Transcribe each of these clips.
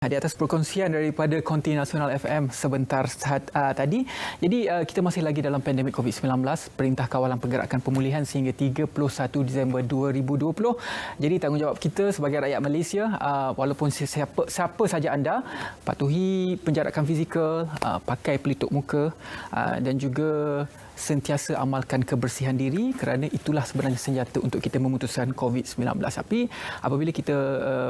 Di atas perkongsian daripada Konti Nasional FM sebentar tadi. Jadi kita masih lagi dalam pandemik COVID-19, Perintah Kawalan Pergerakan Pemulihan sehingga 31 Disember 2020. Jadi tanggungjawab kita sebagai rakyat Malaysia, walaupun siapa saja anda, patuhi penjarakan fizikal, pakai pelitup muka dan juga sentiasa amalkan kebersihan diri, kerana itulah sebenarnya senjata untuk kita memutuskan COVID-19. Tapi apabila kita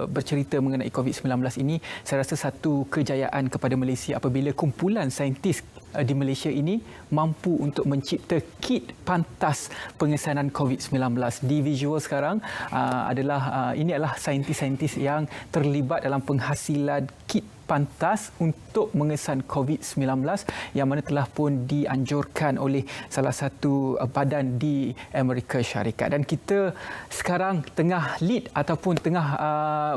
bercerita mengenai COVID-19 ini, saya rasa satu kejayaan kepada Malaysia apabila kumpulan saintis di Malaysia ini mampu untuk mencipta kit pantas pengesanan COVID-19. Di visual sekarang ini adalah saintis-saintis yang terlibat dalam penghasilan kit pantas untuk mengesan COVID-19 yang mana telah pun dianjurkan oleh salah satu badan di Amerika Syarikat. Dan kita sekarang tengah lead ataupun tengah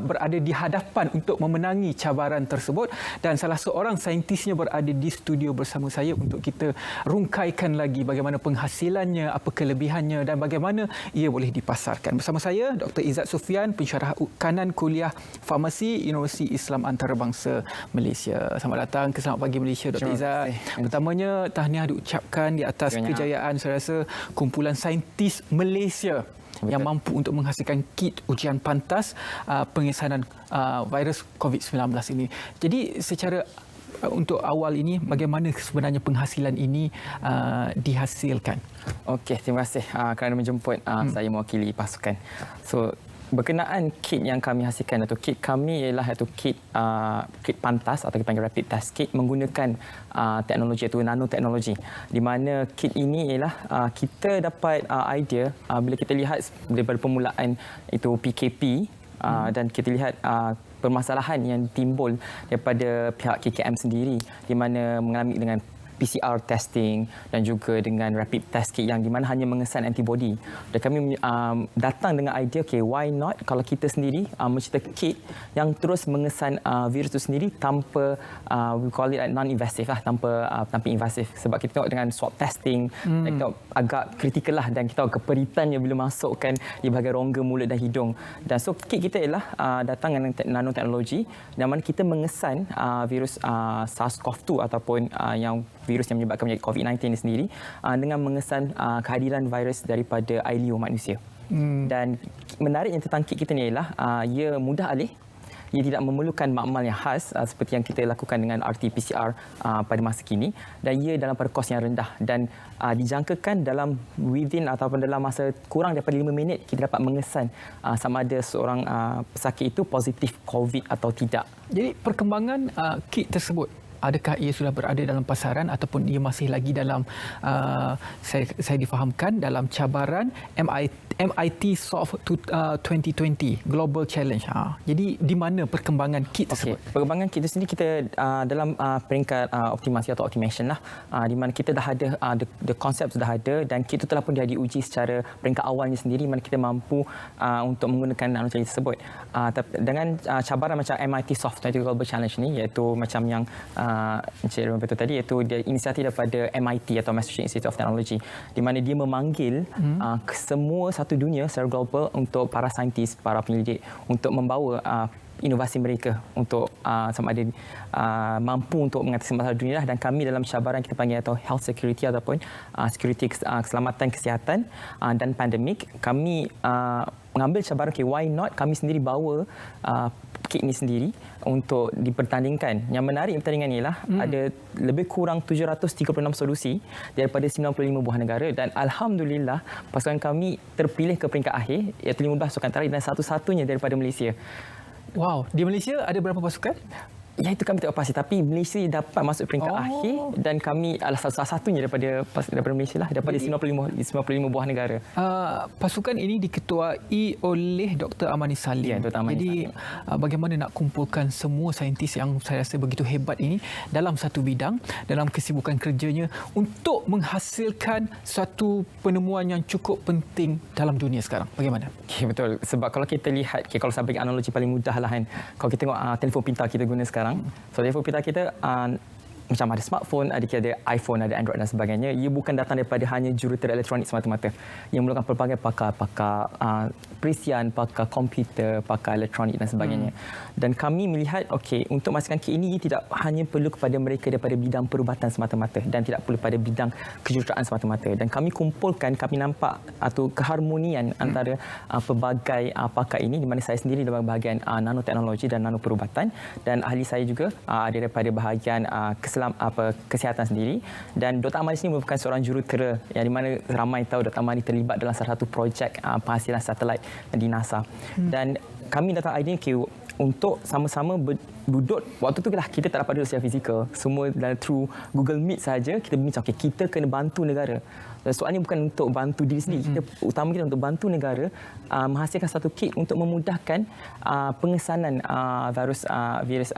berada di hadapan untuk memenangi cabaran tersebut, dan salah seorang saintisnya berada di studio bersama saya untuk kita rungkaikan lagi bagaimana penghasilannya, apa kelebihannya dan bagaimana ia boleh dipasarkan. Bersama saya Dr. Izzat Sufian, pensyarah kanan kuliah Farmasi Universiti Islam Antarabangsa Malaysia. Selamat datang ke Selamat Pagi Malaysia, Dr. Izzat. Pertamanya, tahniah diucapkan di atas kejayaan saya rasa kumpulan saintis Malaysia yang mampu untuk menghasilkan kit ujian pantas pengesanan virus COVID-19 ini. Jadi secara untuk awal ini, bagaimana sebenarnya penghasilan ini dihasilkan? Okey, terima kasih kerana menjemput saya mewakili pasukan. So, berkenaan kit yang kami hasilkan atau kit kami ialah kit pantas atau kita panggil rapid test kit menggunakan teknologi iaitu nanoteknologi, di mana kit ini ialah kita dapat idea bila kita lihat daripada permulaan itu PKP dan kita lihat permasalahan yang timbul daripada pihak KKM sendiri, di mana mengalami dengan PCR testing dan juga dengan rapid test kit yang di mana hanya mengesan antibody. Dan kami datang dengan idea, why not kalau kita sendiri mencipta kit yang terus mengesan virus itu sendiri tanpa we call it non-invasive tanpa invasif. Sebab kita tengok dengan swab testing, kita tengok agak kritikal lah, dan kita tahu keperitannya bila masukkan di bahagian rongga mulut dan hidung. Dan so kit kita ialah datang dengan nanoteknologi, di mana kita mengesan virus SARS-CoV-2 ataupun yang virus yang menyebabkan penyakit COVID-19 ini sendiri dengan mengesan kehadiran virus daripada air liur manusia. Dan menariknya tentang kit kita ni ialah ia mudah alih. Ia tidak memerlukan makmal yang khas seperti yang kita lakukan dengan RT-PCR pada masa kini, dan ia dalam pada kos yang rendah dan dijangkakan dalam within ataupun dalam masa kurang daripada 5 minit kita dapat mengesan sama ada seorang pesakit itu positif COVID atau tidak. Jadi perkembangan kit tersebut, adakah ia sudah berada dalam pasaran ataupun ia masih lagi dalam saya difahamkan dalam cabaran MIT Solve 2020 Global Challenge. Jadi di mana perkembangan kit tersebut? Perkembangan kit sendiri kita dalam peringkat optimasi atau optimation lah, di mana kita dah ada the concept sudah ada, dan kit itu telah pun diuji secara peringkat awalnya sendiri, mana kita mampu untuk menggunakan nanoteknologi tersebut. Dengan cabaran macam MIT Solve 2020 Global Challenge ni, iaitu macam yang Encik Irwan betul tadi, iaitu dia inisiatif daripada MIT atau Massachusetts Institute of Technology, di mana dia memanggil semua satu dunia secara global untuk para saintis, para penyelidik untuk membawa inovasi mereka untuk sama ada mampu untuk mengatasi masalah dunia. Dan kami dalam cabaran kita panggil atau health security ataupun security keselamatan kesihatan dan pandemik, kami mengambil cabaran why not kami sendiri bawa kit ini sendiri untuk dipertandingkan. Yang menarik pertandingan ini ialah ada lebih kurang 736 solusi daripada 95 buah negara, dan alhamdulillah pasukan kami terpilih ke peringkat akhir, iaitu 15 pasukan terakhir dan satu-satunya daripada Malaysia. Wow, di Malaysia ada berapa pasukan? Ya, itu kami tak pasti, tapi Malaysia dapat masuk peringkat akhir, dan kami adalah salah satunya daripada Malaysia lah, daripada 95 buah negara. Pasukan ini diketuai oleh Dr. Amani Salim. Ya, Dr. Amani Jadi Salim. Bagaimana nak kumpulkan semua saintis yang saya rasa begitu hebat ini dalam satu bidang, dalam kesibukan kerjanya untuk menghasilkan satu penemuan yang cukup penting dalam dunia sekarang. Bagaimana? Okay, betul. Sebab kalau kita lihat, kalau saya bagi analogi paling mudah lah kan, kalau kita tengok telefon pintar kita guna sekarang, so telefon pintar kita macam ada smartphone, ada iPhone, ada Android dan sebagainya. Ia bukan datang daripada hanya jurutera elektronik semata-mata. Ia memerlukan pelbagai pakar perisian, pakar komputer, pakar elektronik dan sebagainya. Dan kami melihat, okey, untuk memastikan kit ini tidak hanya perlu kepada mereka daripada bidang perubatan semata-mata dan tidak perlu pada bidang kejuruteraan semata-mata. Dan kami kumpulkan, kami nampak atau keharmonian antara pelbagai pakar ini, di mana saya sendiri dalam bahagian nanoteknologi dan nanoperubatan, dan ahli saya juga ada daripada bahagian kesihatan sendiri. Dan Dr. Amali sini merupakan seorang jurutera yang di mana ramai tahu Dr. Amali terlibat dalam salah satu projek penghasilan satelit di NASA. Dan kami datang idea untuk sama-sama duduk. Waktu tu kita tak dapat duduk secara fizikal. Semua through Google Meet saja kita bincang, okay, kita kena bantu negara. Soalnya bukan untuk bantu diri sendiri. Utama kita untuk bantu negara menghasilkan satu kit untuk memudahkan pengesanan virus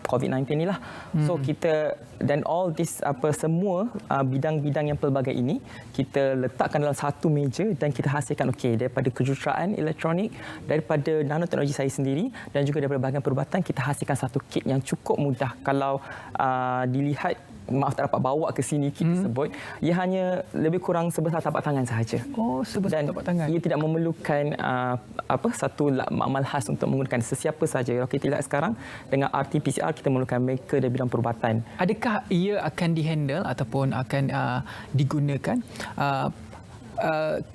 COVID-19 ni lah. So kita dan all this semua bidang-bidang yang pelbagai ini kita letakkan dalam satu meja dan kita hasilkan, okey, daripada kejuruteraan elektronik, daripada nanoteknologi saya sendiri dan juga daripada bahagian perubatan, kita hasilkan satu kit yang cukup mudah. Kalau dilihat, maaf tak dapat bawa ke sini kit tersebut, ia hanya lebih kurang sebesar tapak tangan sahaja. Oh, sebesar tapak tangan. Ia tidak memerlukan satu amal khas untuk menggunakan sesiapa saja. Kalau kita lihat sekarang dengan RT-PCR, kita memerlukan mereka dari bidang perubatan. Adakah ia akan dihandle ataupun akan digunakan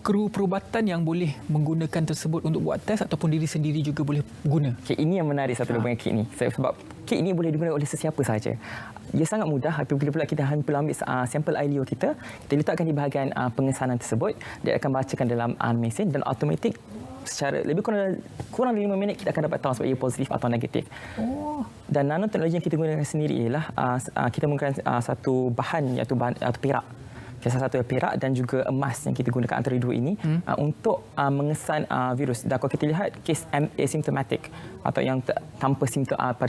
kru perubatan yang boleh menggunakan tersebut untuk buat test, ataupun diri sendiri juga boleh guna? Okay, ini yang menarik satu dengan kit ini. Sebab kit ini boleh digunakan oleh sesiapa sahaja. Ia sangat mudah. Apabila pula kita hanya perlu ambil sampel air liur kita letakkan di bahagian pengesanan tersebut, dia akan bacakan dalam mesin dan automatik secara lebih kurang 5 minit kita akan dapat tahu sebab ia positif atau negatif. Dan nanoteknologi yang kita gunakan sendiri ialah kita menggunakan satu bahan iaitu perak. Salah satu perak dan juga emas yang kita gunakan antara dua ini untuk mengesan virus. Dan kalau kita lihat kes asymptomatic atau yang tanpa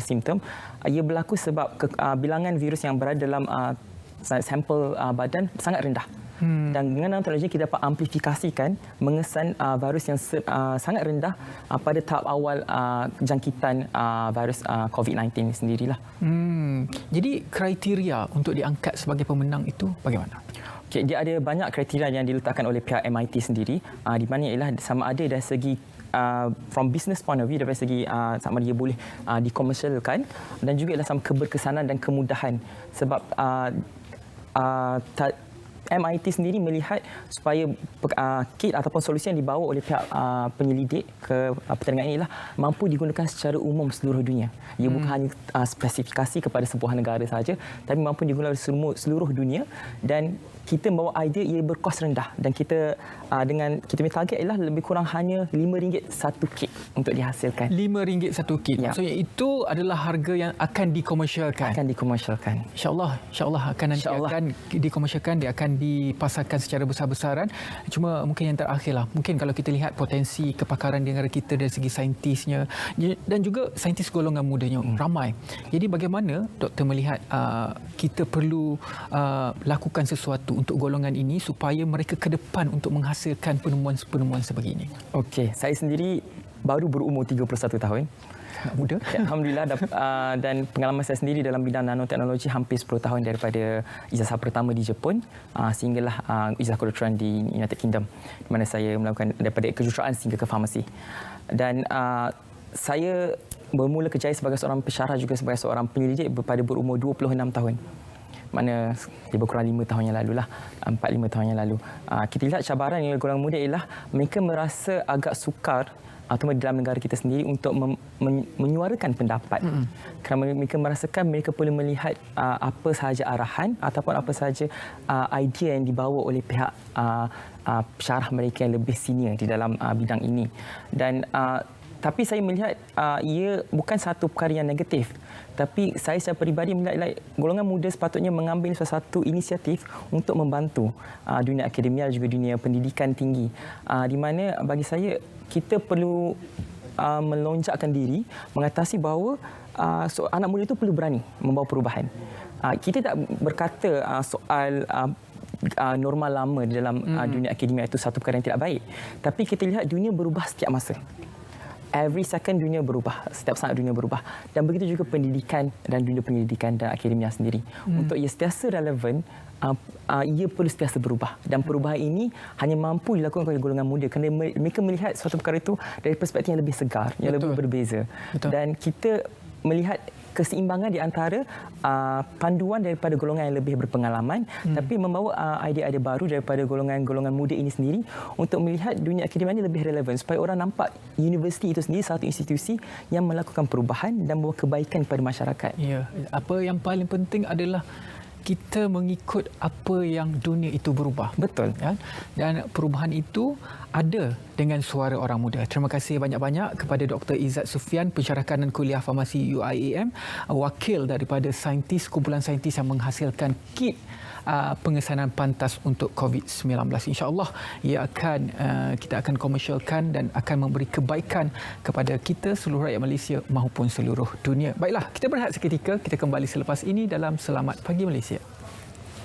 simptom, ia berlaku sebab bilangan virus yang berada dalam sampel badan sangat rendah. Dan dengan nanoteknologi kita dapat amplifikasikan mengesan virus yang sangat rendah pada tahap awal jangkitan virus COVID-19 sendirilah. Jadi kriteria untuk diangkat sebagai pemenang itu bagaimana? Okay, dia ada banyak kriteria yang diletakkan oleh pihak MIT sendiri, di mana ialah sama ada dari segi from business point of view, dari segi sama dia boleh dikomersialkan, dan juga ialah sama keberkesanan dan kemudahan. Sebab MIT sendiri melihat supaya kit ataupun solusi yang dibawa oleh pihak penyelidik ke pertandingan ini mampu digunakan secara umum seluruh dunia. Ia bukan hanya spesifikasi kepada sebuah negara sahaja, tapi mampu digunakan seluruh dunia. Dan kita membawa idea ia berkos rendah, dan kita dengan kita punya target ialah lebih kurang hanya RM5 satu kit untuk dihasilkan. RM5 satu kit. Ya. Maksudnya itu adalah harga yang akan dikomersialkan. Akan dikomersialkan. InsyaAllah akan nanti akan dikomersialkan, dia akan dipasarkan secara besar-besaran. Cuma mungkin yang terakhirlah, mungkin kalau kita lihat potensi kepakaran di negara kita dari segi saintisnya dan juga saintis golongan mudanya ramai. Jadi bagaimana doktor melihat kita perlu lakukan sesuatu untuk golongan ini supaya mereka ke depan untuk menghasilkan penemuan-penemuan sebegini? Okey, saya sendiri baru berumur 31 tahun. Sangat muda. Ya, Alhamdulillah. Dan pengalaman saya sendiri dalam bidang nanoteknologi hampir 10 tahun daripada ijazah pertama di Jepun sehinggalah ijazah kedoktoran di United Kingdom, di mana saya melakukan daripada kejuruteraan sehingga ke farmasi. Dan saya bermula kerjaya sebagai seorang pensyarah juga sebagai seorang penyelidik pada berumur 26 tahun. Mana lebih kurang 5 tahun yang lalu lah, 4-5 tahun yang lalu. Kita lihat cabaran yang golongan muda ialah mereka merasa agak sukar atau dalam negara kita sendiri untuk menyuarakan pendapat. Kerana mereka merasakan mereka perlu melihat apa sahaja arahan ataupun apa sahaja idea yang dibawa oleh pihak pensyarah mereka yang lebih senior di dalam bidang ini. Dan tapi saya melihat ia bukan satu perkara yang negatif. Tapi saya secara peribadi melihat golongan muda sepatutnya mengambil sesuatu inisiatif untuk membantu dunia akademia dan juga dunia pendidikan tinggi. Di mana bagi saya kita perlu melonjakkan diri mengatasi bahawa anak muda itu perlu berani membawa perubahan. Kita tak berkata soal norma lama di dalam dunia akademia itu satu perkara yang tidak baik. Tapi kita lihat dunia berubah setiap masa. every second dunia berubah, setiap saat dunia berubah. Dan begitu juga pendidikan dan dunia pendidikan dan akademia sendiri. Untuk ia sentiasa relevan, ia perlu sentiasa berubah. Dan perubahan ini hanya mampu dilakukan oleh golongan muda kerana mereka melihat suatu perkara itu dari perspektif yang lebih segar, yang lebih berbeza. Dan kita melihat keseimbangan di antara panduan daripada golongan yang lebih berpengalaman tapi membawa idea-idea baru daripada golongan-golongan muda ini sendiri untuk melihat dunia akademia ini lebih relevan supaya orang nampak universiti itu sendiri satu institusi yang melakukan perubahan dan membawa kebaikan kepada masyarakat. Ya, apa yang paling penting adalah kita mengikut apa yang dunia itu berubah. Betul. Ya? Dan perubahan itu ada dengan suara orang muda. Terima kasih banyak-banyak kepada Dr. Izzat Sufian, pensyarah kanan kuliah farmasi UIAM, wakil daripada kumpulan saintis yang menghasilkan kit pengesanan pantas untuk COVID-19. InsyaAllah kita akan komersialkan dan akan memberi kebaikan kepada kita, seluruh rakyat Malaysia maupun seluruh dunia. Baiklah, kita berehat seketika. Kita kembali selepas ini dalam Selamat Pagi Malaysia.